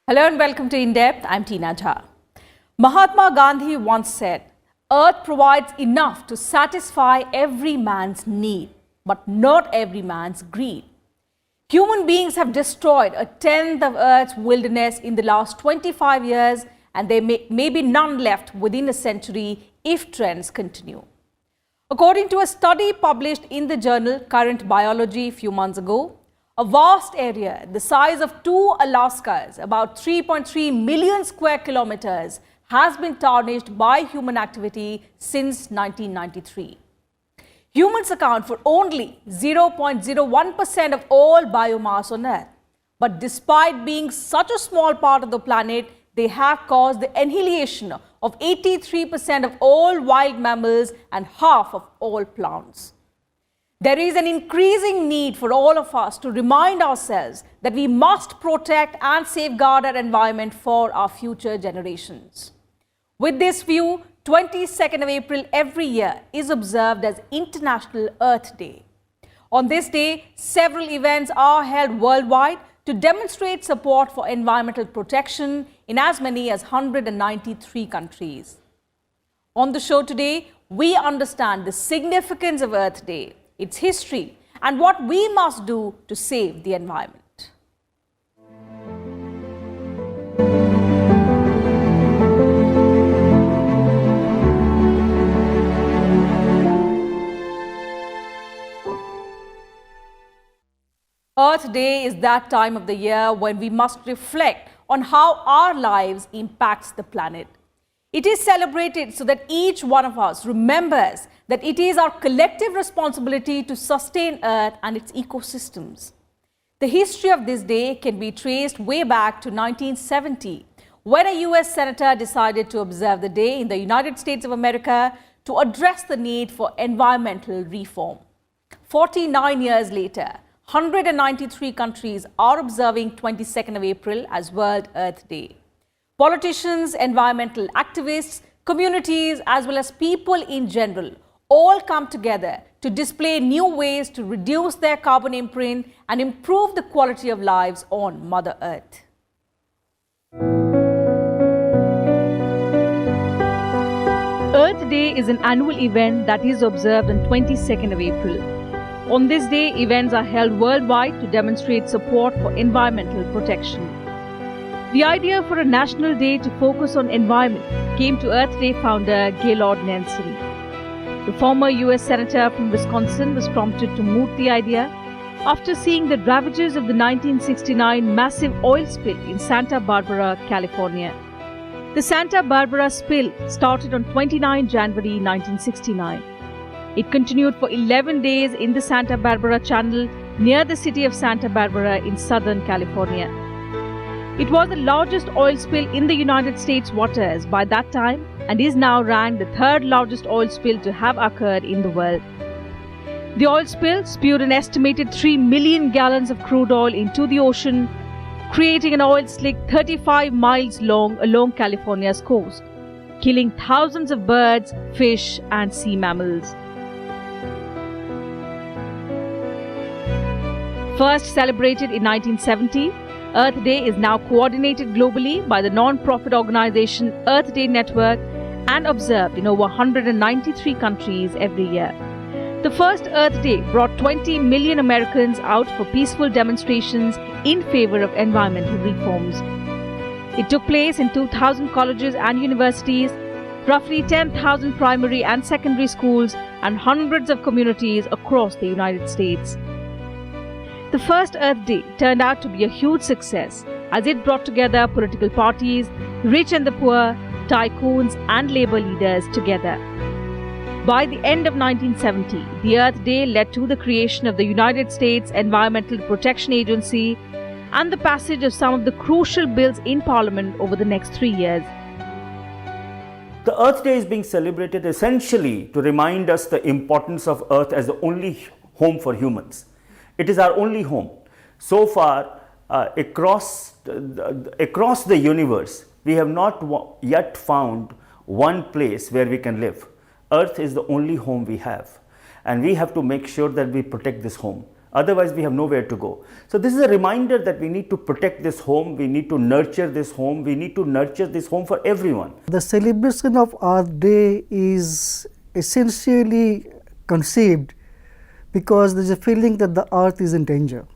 Hello and welcome to In Depth. I'm Tina Jha. Mahatma Gandhi once said, "Earth provides enough to satisfy every man's need, but not every man's greed." Human beings have destroyed a tenth of Earth's wilderness in the last 25 years, and there may be none left within a century if trends continue. According to a study published in the journal Current Biology a few months ago, a vast area the size of 2 Alaskas, about 3.3 million square kilometers, has been tarnished by human activity since 1993. Humans account for only 0.01% of all biomass on Earth. But despite being such a small part of the planet, they have caused the annihilation of 83% of all wild mammals and half of all plants. There is an increasing need for all of us to remind ourselves that we must protect and safeguard our environment for our future generations. With this view, 22nd of April every year is observed as International Earth Day. On this day, several events are held worldwide to demonstrate support for environmental protection in as many as 193 countries. On the show today, we understand the significance of Earth Day, its history, and what we must do to save the environment. Earth Day is that time of the year when we must reflect on how our lives impacts the planet. It is celebrated so that each one of us remembers that it is our collective responsibility to sustain Earth and its ecosystems. The history of this day can be traced way back to 1970, when a US senator decided to observe the day in the United States of America to address the need for environmental reform. 49 years later, 193 countries are observing 22nd of April as World Earth Day. Politicians, environmental activists, communities, as well as people in general all come together to display new ways to reduce their carbon imprint and improve the quality of lives on Mother Earth. Earth Day is an annual event that is observed on 22nd of April. On this day, events are held worldwide to demonstrate support for environmental protection. The idea for a national day to focus on environment came to Earth Day founder Gaylord Nelson. The former US Senator from Wisconsin was prompted to moot the idea after seeing the ravages of the 1969 massive oil spill in Santa Barbara, California. The Santa Barbara spill started on 29 January 1969. It continued for 11 days in the Santa Barbara Channel near the city of Santa Barbara in Southern California. It was the largest oil spill in the United States waters by that time and is now ranked the third largest oil spill to have occurred in the world. The oil spill spewed an estimated 3 million gallons of crude oil into the ocean, creating an oil slick 35 miles long along California's coast, killing thousands of birds, fish, and sea mammals. First celebrated in 1970, Earth Day is now coordinated globally by the non-profit organization Earth Day Network and observed in over 193 countries every year. The first Earth Day brought 20 million Americans out for peaceful demonstrations in favor of environmental reforms. It took place in 2,000 colleges and universities, roughly 10,000 primary and secondary schools, and hundreds of communities across the United States. The first Earth Day turned out to be a huge success as it brought together political parties, rich and the poor, tycoons and labor leaders together. By the end of 1970, the Earth Day led to the creation of the United States Environmental Protection Agency and the passage of some of the crucial bills in Parliament over the next 3 years. The Earth Day is being celebrated essentially to remind us the importance of Earth as the only home for humans. It is our only home. So far, across the universe, we have not yet found one place where we can live. Earth is the only home we have, and we have to make sure that we protect this home. Otherwise, we have nowhere to go. So this is a reminder that we need to protect this home, we need to nurture this home, we need to nurture this home for everyone. The celebration of Earth Day is essentially conceived because there is a feeling that the Earth is in danger.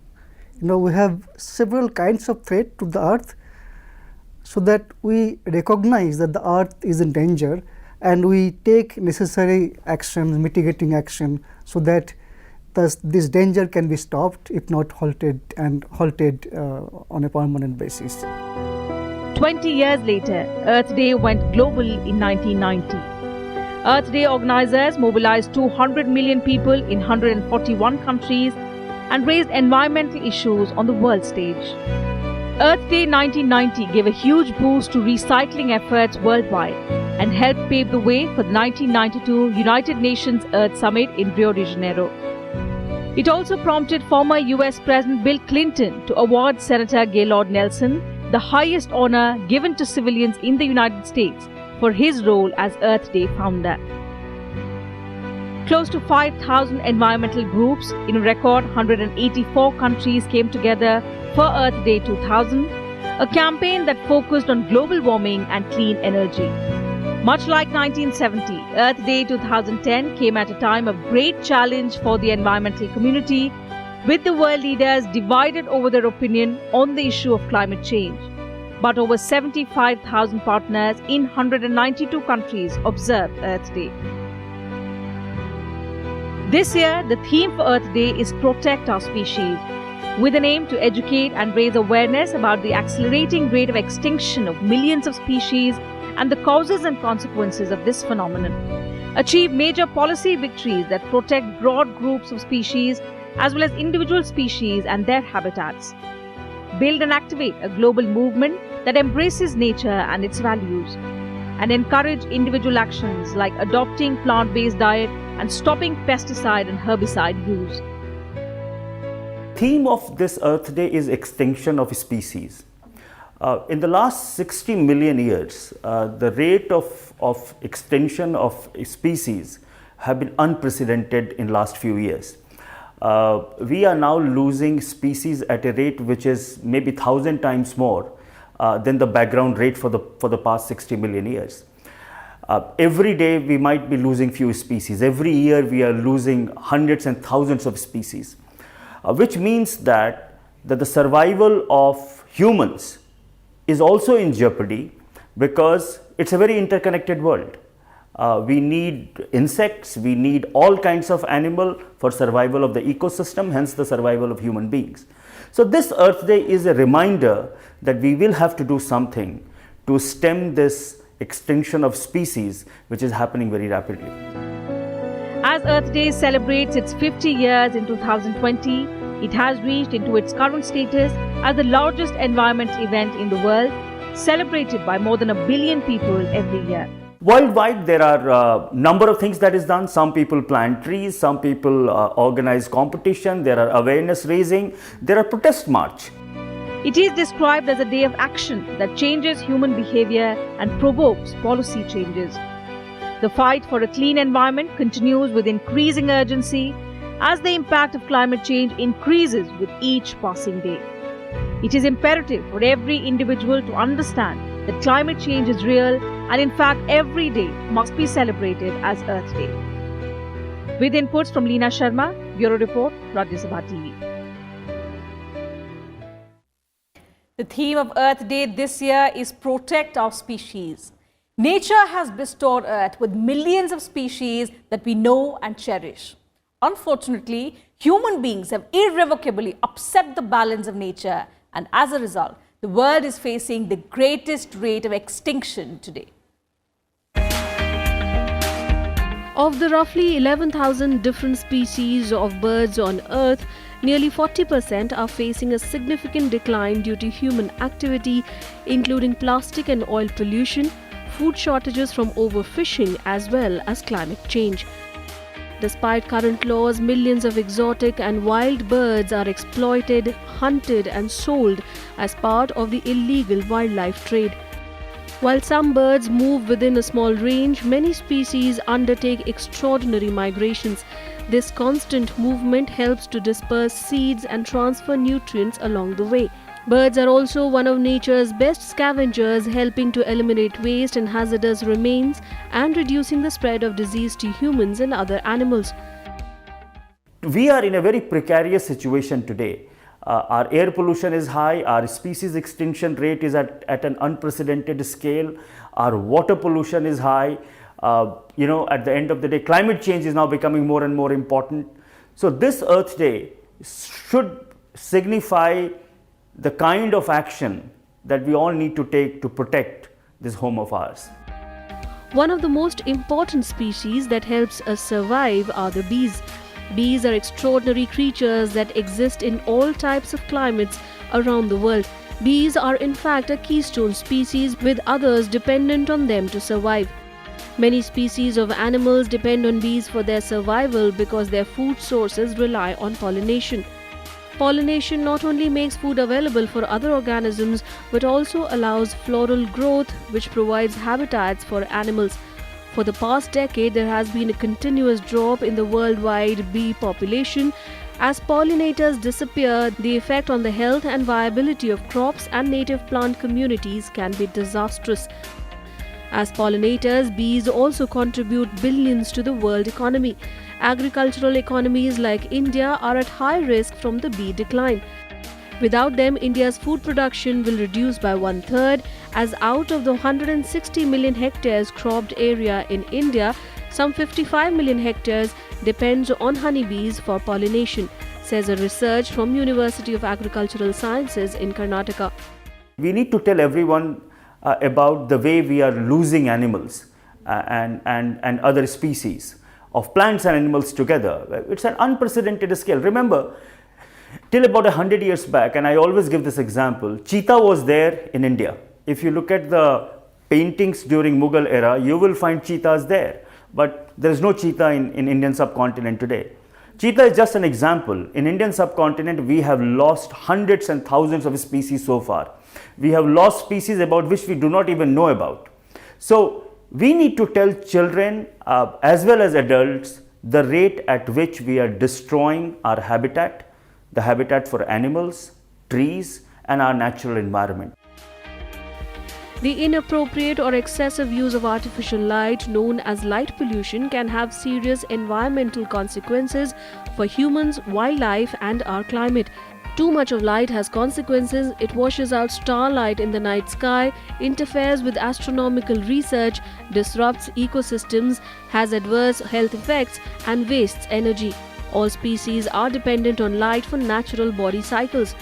We have several kinds of threat to the Earth, so that we recognize that the Earth is in danger and we take necessary actions, mitigating action, so that this danger can be stopped, if not halted on a permanent basis. 20 years later, Earth Day went global in 1990. Earth Day organizers mobilized 200 million people in 141 countries and raised environmental issues on the world stage. Earth Day 1990 gave a huge boost to recycling efforts worldwide and helped pave the way for the 1992 United Nations Earth Summit in Rio de Janeiro. It also prompted former US President Bill Clinton to award Senator Gaylord Nelson the highest honor given to civilians in the United States for his role as Earth Day founder. Close to 5,000 environmental groups in a record 184 countries came together for Earth Day 2000, a campaign that focused on global warming and clean energy. Much like 1970, Earth Day 2010 came at a time of great challenge for the environmental community, with the world leaders divided over their opinion on the issue of climate change. But over 75,000 partners in 192 countries observed Earth Day. This year, the theme for Earth Day is Protect Our Species, with an aim to educate and raise awareness about the accelerating rate of extinction of millions of species and the causes and consequences of this phenomenon, achieve major policy victories that protect broad groups of species as well as individual species and their habitats, build and activate a global movement that embraces nature and its values, and encourage individual actions like adopting plant-based diet and stopping pesticide and herbicide use. Theme of this Earth Day is extinction of species. In the last 60 million years, the rate of extinction of species have been unprecedented in last few years. We are now losing species at a rate which is maybe 1,000 times more than the background rate for the past 60 million years. Every day we might be losing few species. Every year we are losing hundreds and thousands of species, which means that the survival of humans is also in jeopardy, because it's a very interconnected world. We need insects, we need all kinds of animal for survival of the ecosystem, hence the survival of human beings. So this Earth Day is a reminder that we will have to do something to stem this extinction of species, which is happening very rapidly. As Earth Day celebrates its 50 years in 2020, it has reached into its current status as the largest environmental event in the world, celebrated by more than 1 billion people every year. Worldwide, there are a number of things that is done. Some people plant trees, some people organize competition, there are awareness raising, there are protest march. It is described as a day of action that changes human behavior and provokes policy changes. The fight for a clean environment continues with increasing urgency as the impact of climate change increases with each passing day. It is imperative for every individual to understand that climate change is real, and in fact every day must be celebrated as Earth Day. With inputs from Leena Sharma, Bureau Report, Rajya Sabha TV. The theme of Earth Day this year is Protect Our Species. Nature has bestowed Earth with millions of species that we know and cherish. Unfortunately, human beings have irrevocably upset the balance of nature, and as a result, the world is facing the greatest rate of extinction today. Of the roughly 11,000 different species of birds on Earth, nearly 40% are facing a significant decline due to human activity, including plastic and oil pollution, food shortages from overfishing, as well as climate change. Despite current laws, millions of exotic and wild birds are exploited, hunted and sold as part of the illegal wildlife trade. While some birds move within a small range, many species undertake extraordinary migrations. This constant movement helps to disperse seeds and transfer nutrients along the way. Birds are also one of nature's best scavengers, helping to eliminate waste and hazardous remains and reducing the spread of disease to humans and other animals. We are in a very precarious situation today. Our air pollution is high, our species extinction rate is at an unprecedented scale, our water pollution is high. At the end of the day, climate change is now becoming more and more important. So this Earth Day should signify the kind of action that we all need to take to protect this home of ours. One of the most important species that helps us survive are the bees. Bees are extraordinary creatures that exist in all types of climates around the world. Bees are in fact a keystone species, with others dependent on them to survive. Many species of animals depend on bees for their survival because their food sources rely on pollination. Pollination not only makes food available for other organisms but also allows floral growth, which provides habitats for animals. For the past decade, there has been a continuous drop in the worldwide bee population. As pollinators disappear, the effect on the health and viability of crops and native plant communities can be disastrous. As pollinators, bees also contribute billions to the world economy. Agricultural economies like India are at high risk from the bee decline. Without them, India's food production will reduce by 1/3, as out of the 160 million hectares cropped area in India, some 55 million hectares depends on honeybees for pollination, says a research from University of Agricultural Sciences in Karnataka. We need to tell everyone about the way we are losing animals and other species of plants and animals together. It's an unprecedented scale. Remember, till about 100 years back, and I always give this example, cheetah was there in India. If you look at the paintings during Mughal era, you will find cheetahs there. But there is no cheetah in Indian subcontinent today. Cheetah is just an example. In Indian subcontinent, we have lost hundreds and thousands of species so far. We have lost species about which we do not even know about. So we need to tell children as well as adults the rate at which we are destroying our habitat, the habitat for animals, trees, and our natural environment. The inappropriate or excessive use of artificial light, known as light pollution, can have serious environmental consequences for humans, wildlife, and our climate. Too much of light has consequences. It washes out starlight in the night sky, interferes with astronomical research, disrupts ecosystems, has adverse health effects, and wastes energy. All species are dependent on light for natural body cycles.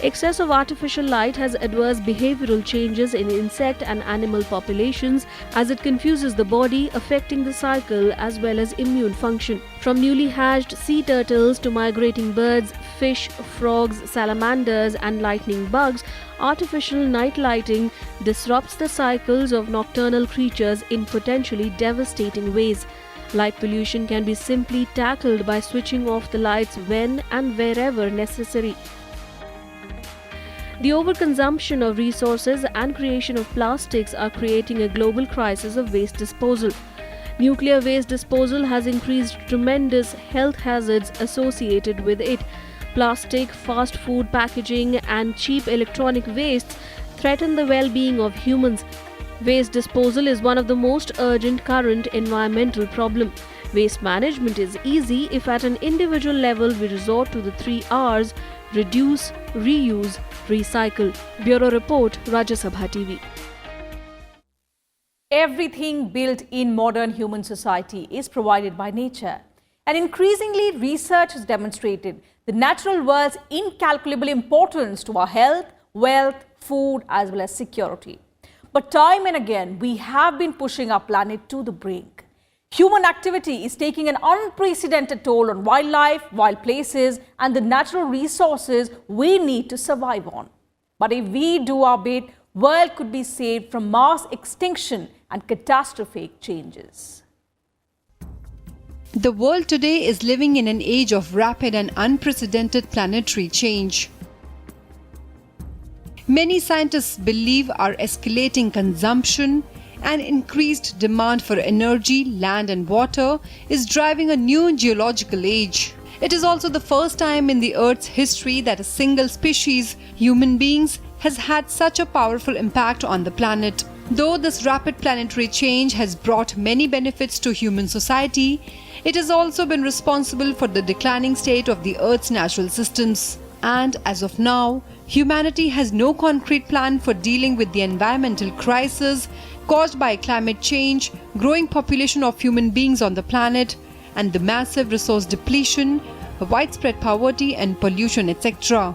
Excess of artificial light has adverse behavioral changes in insect and animal populations, as it confuses the body, affecting the cycle as well as immune function. From newly hatched sea turtles to migrating birds, fish, frogs, salamanders, and lightning bugs, artificial night lighting disrupts the cycles of nocturnal creatures in potentially devastating ways. Light pollution can be simply tackled by switching off the lights when and wherever necessary. The overconsumption of resources and creation of plastics are creating a global crisis of waste disposal. Nuclear waste disposal has increased tremendous health hazards associated with it. Plastic, fast food packaging, and cheap electronic wastes threaten the well-being of humans. Waste disposal is one of the most urgent current environmental problems. Waste management is easy if at an individual level we resort to the 3 R's: reduce, reuse, recycle. Bureau Report, Rajya Sabha TV. Everything built in modern human society is provided by nature. And increasingly, research has demonstrated the natural world's incalculable importance to our health, wealth, food, as well as security. But time and again, we have been pushing our planet to the brink. Human activity is taking an unprecedented toll on wildlife, wild places, and the natural resources we need to survive on. But if we do our bit, world could be saved from mass extinction and catastrophic changes. The world today is living in an age of rapid and unprecedented planetary change. Many scientists believe our escalating consumption, An increased demand for energy, land and water is driving a new geological age. It is also the first time in the Earth's history that a single species, human beings, has had such a powerful impact on the planet. Though this rapid planetary change has brought many benefits to human society, it has also been responsible for the declining state of the Earth's natural systems. And as of now, humanity has no concrete plan for dealing with the environmental crisis caused by climate change, growing population of human beings on the planet, and the massive resource depletion, widespread poverty and pollution, etc.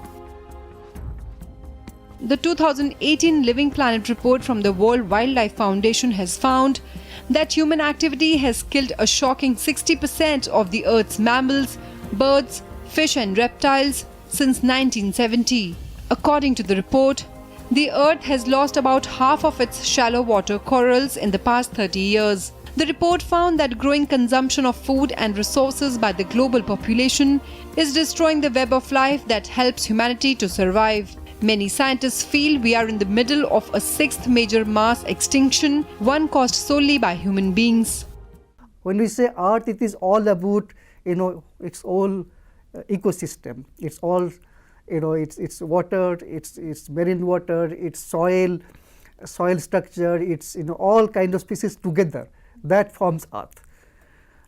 The 2018 Living Planet report from the World Wildlife Foundation has found that human activity has killed a shocking 60% of the Earth's mammals, birds, fish and reptiles since 1970. According to the report, the Earth has lost about half of its shallow water corals in the past 30 years. The report found that growing consumption of food and resources by the global population is destroying the web of life that helps humanity to survive. Many scientists feel we are in the middle of a sixth major mass extinction, one caused solely by human beings. When we say Earth, it is all about, its whole ecosystem. It's all, it's water, it's marine water, it's soil structure, it's all kind of species together. That forms Earth.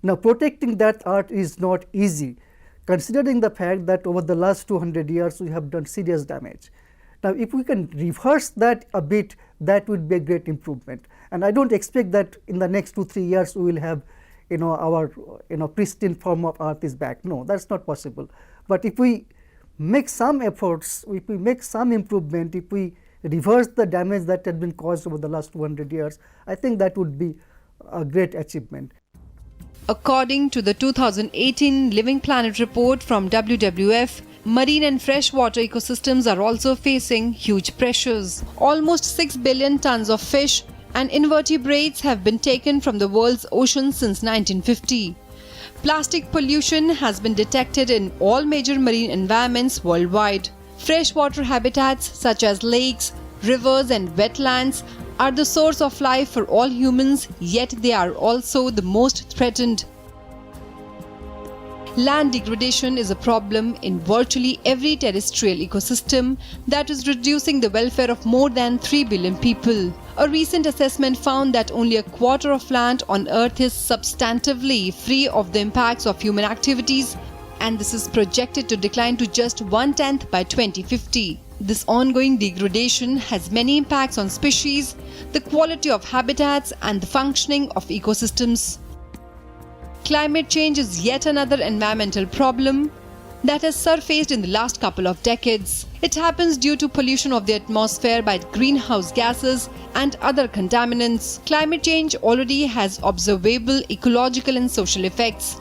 Now, protecting that Earth is not easy, considering the fact that over the last 200 years we have done serious damage. Now, if we can reverse that a bit, that would be a great improvement. And I don't expect that in the next 2-3 years we will have, our pristine form of Earth is back. No, that's not possible. But if we make some efforts, if we make some improvement, if we reverse the damage that had been caused over the last 200 years, I think that would be a great achievement. According to the 2018 Living Planet report from WWF, marine and freshwater ecosystems are also facing huge pressures. Almost 6 billion tons of fish and invertebrates have been taken from the world's oceans since 1950. Plastic pollution has been detected in all major marine environments worldwide. Freshwater habitats such as lakes, rivers and wetlands are the source of life for all humans, yet they are also the most threatened. Land degradation is a problem in virtually every terrestrial ecosystem that is reducing the welfare of more than 3 billion people. A recent assessment found that only a quarter of land on Earth is substantively free of the impacts of human activities, and this is projected to decline to just 1/10 by 2050. This ongoing degradation has many impacts on species, the quality of habitats, and the functioning of ecosystems. Climate change is yet another environmental problem that has surfaced in the last couple of decades. It happens due to pollution of the atmosphere by greenhouse gases and other contaminants. Climate change already has observable ecological and social effects.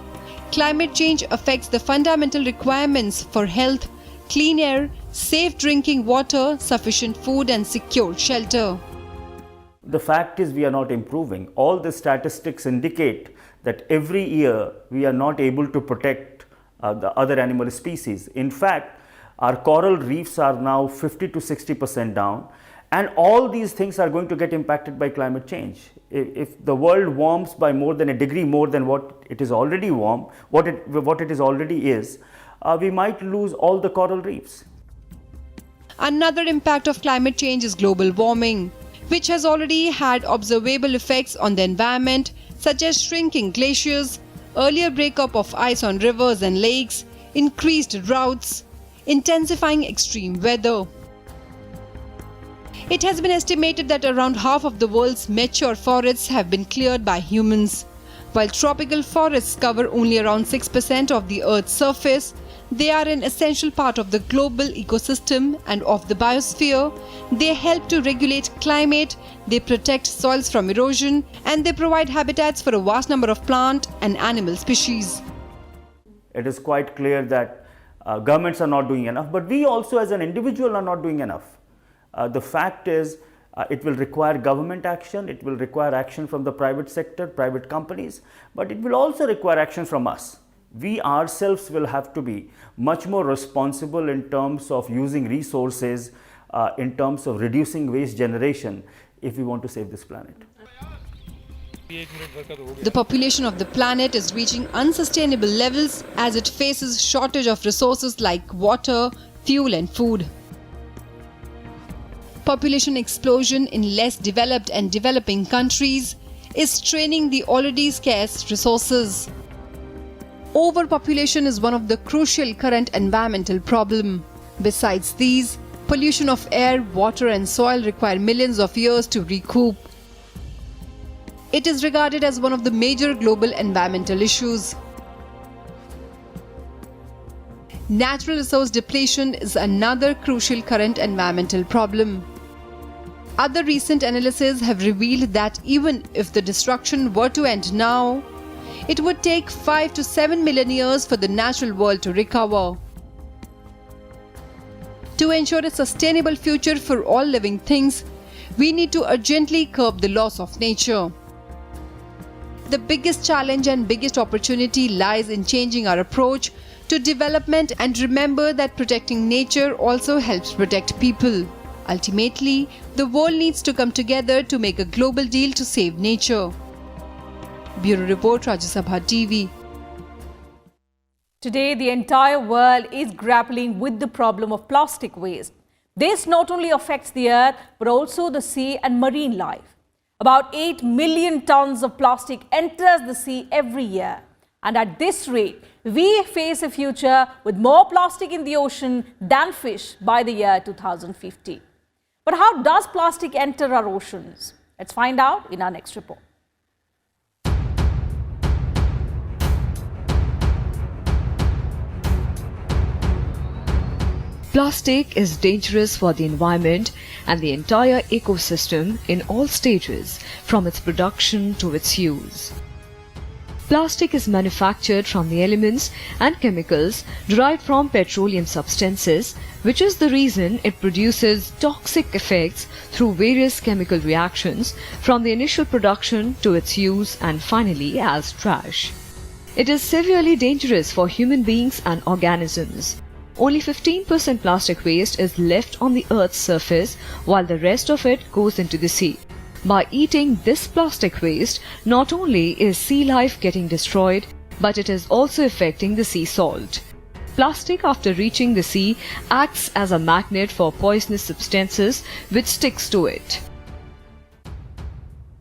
Climate change affects the fundamental requirements for health, clean air, safe drinking water, sufficient food, and secure shelter. The fact is we are not improving. All the statistics indicate that every year we are not able to protect the other animal species. In fact, our coral reefs are now 50 to 60% down, and all these things are going to get impacted by climate change. If the world warms by more than a degree more than what it is already warm, what it is already is, we might lose all the coral reefs. Another impact of climate change is global warming, which has already had observable effects on the environment, such as shrinking glaciers, earlier breakup of ice on rivers and lakes, increased droughts, intensifying extreme weather. It has been estimated that around half of the world's mature forests have been cleared by humans. While tropical forests cover only around 6% of the Earth's surface, they are an essential part of the global ecosystem and of the biosphere. They help to regulate climate, they protect soils from erosion, and they provide habitats for a vast number of plant and animal species. It is quite clear that governments are not doing enough, but we also as an individual are not doing enough. The fact is, it will require government action, it will require action from the private sector, private companies, but it will also require action from us. We ourselves will have to be much more responsible in terms of using resources, in terms of reducing waste generation. if we want to save this planet. The population of the planet is reaching unsustainable levels as it faces shortage of resources like water, fuel and food. Population explosion in less developed and developing countries is straining the already scarce resources. Overpopulation is one of the crucial current environmental problem. Besides these, pollution of air, water and soil require millions of years to recoup. It is regarded as one of the major global environmental issues. Natural resource depletion is another crucial current environmental problem. Other recent analyses have revealed that even if the destruction were to end now, it would take 5 to 7 million years for the natural world to recover. To ensure a sustainable future for all living things, we need to urgently curb the loss of nature. The biggest challenge and biggest opportunity lies in changing our approach to development and remember that protecting nature also helps protect people. Ultimately, the world needs to come together to make a global deal to save nature. Bureau Report, Rajya Sabha TV. Today, the entire world is grappling with the problem of plastic waste. This not only affects the earth, but also the sea and marine life. About 8 million tons of plastic enters the sea every year. And at this rate, we face a future with more plastic in the ocean than fish by the year 2050. But how does plastic enter our oceans? Let's find out in our next report. Plastic is dangerous for the environment and the entire ecosystem in all stages, from its production to its use. Plastic is manufactured from the elements and chemicals derived from petroleum substances, which is the reason it produces toxic effects through various chemical reactions from the initial production to its use and finally as trash. It is severely dangerous for human beings and organisms. Only 15% plastic waste is left on the Earth's surface, while the rest of it goes into the sea. By eating this plastic waste, not only is sea life getting destroyed, but it is also affecting the sea salt. Plastic, after reaching the sea, acts as a magnet for poisonous substances which sticks to it.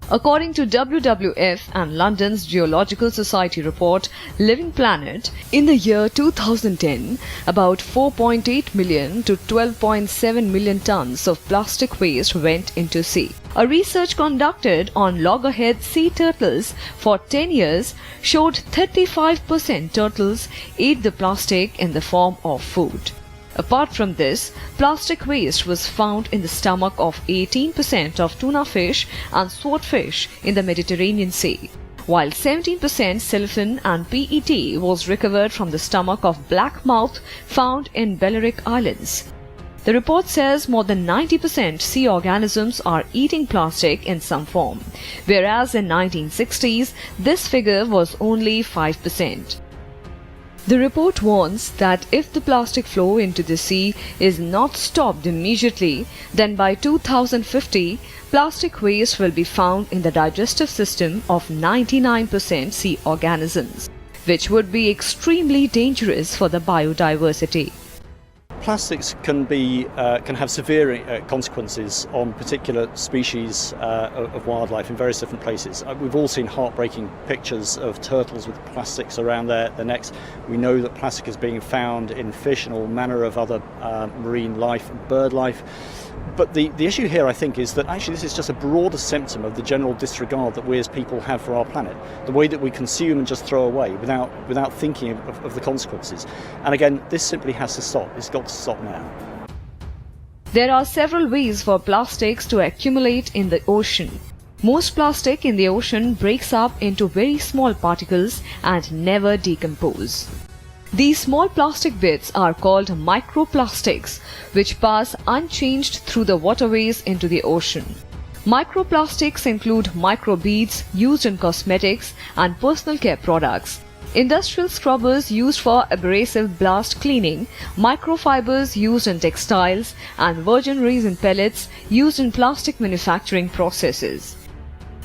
According to WWF and London's Geological Society report Living Planet, in the year 2010, about 4.8 million to 12.7 million tons of plastic waste went into sea. A research conducted on loggerhead sea turtles for 10 years showed 35% turtles ate the plastic in the form of food. Apart from this, plastic waste was found in the stomach of 18% of tuna fish and swordfish in the Mediterranean Sea, while 17% cellophane and PET was recovered from the stomach of blackmouth found in Balearic Islands. The report says more than 90% sea organisms are eating plastic in some form, whereas in 1960s this figure was only 5%. The report warns that if the plastic flow into the sea is not stopped immediately, then by 2050, plastic waste will be found in the digestive system of 99% sea organisms, which would be extremely dangerous for the biodiversity. Plastics can have severe consequences on particular species of wildlife in various different places. We've all seen heartbreaking pictures of turtles with plastics around their necks. We know that plastic is being found in fish and all manner of other marine life and bird life. But the issue here, I think, is that actually this is just a broader symptom of the general disregard that we as people have for our planet. The way that we consume and just throw away without thinking of the consequences. And again, this simply has to stop. It's got to stop now. There are several ways for plastics to accumulate in the ocean. Most plastic in the ocean breaks up into very small particles and never decompose. These small plastic bits are called microplastics, which pass unchanged through the waterways into the ocean. Microplastics include microbeads used in cosmetics and personal care products. Industrial scrubbers used for abrasive blast cleaning, microfibers used in textiles, and virgin resin pellets used in plastic manufacturing processes.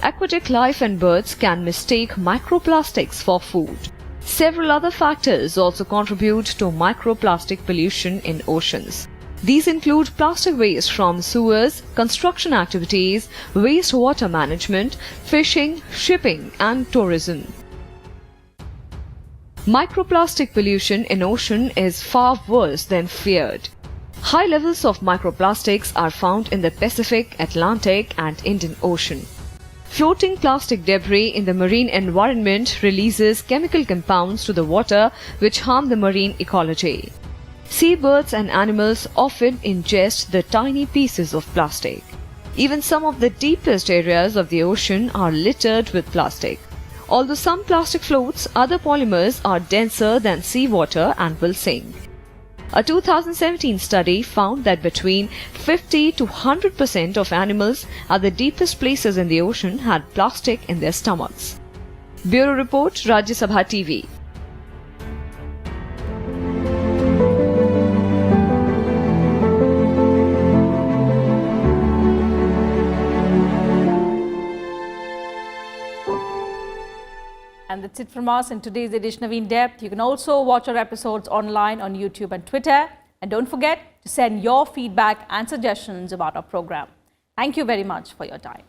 Aquatic life and birds can mistake microplastics for food. Several other factors also contribute to microplastic pollution in oceans. These include plastic waste from sewers, construction activities, wastewater management, fishing, shipping, and tourism. Microplastic pollution in ocean is far worse than feared. High levels of microplastics are found in the Pacific, Atlantic, and Indian Ocean. Floating plastic debris in the marine environment releases chemical compounds to the water which harm the marine ecology. Seabirds and animals often ingest the tiny pieces of plastic. Even some of the deepest areas of the ocean are littered with plastic. Although some plastic floats, other polymers are denser than seawater and will sink. A 2017 study found that between 50 to 100% of animals at the deepest places in the ocean had plastic in their stomachs. Bureau Report, Rajya Sabha TV. And that's it from us in today's edition of In Depth. You can also watch our episodes online on YouTube and Twitter. And don't forget to send your feedback and suggestions about our program. Thank you very much for your time.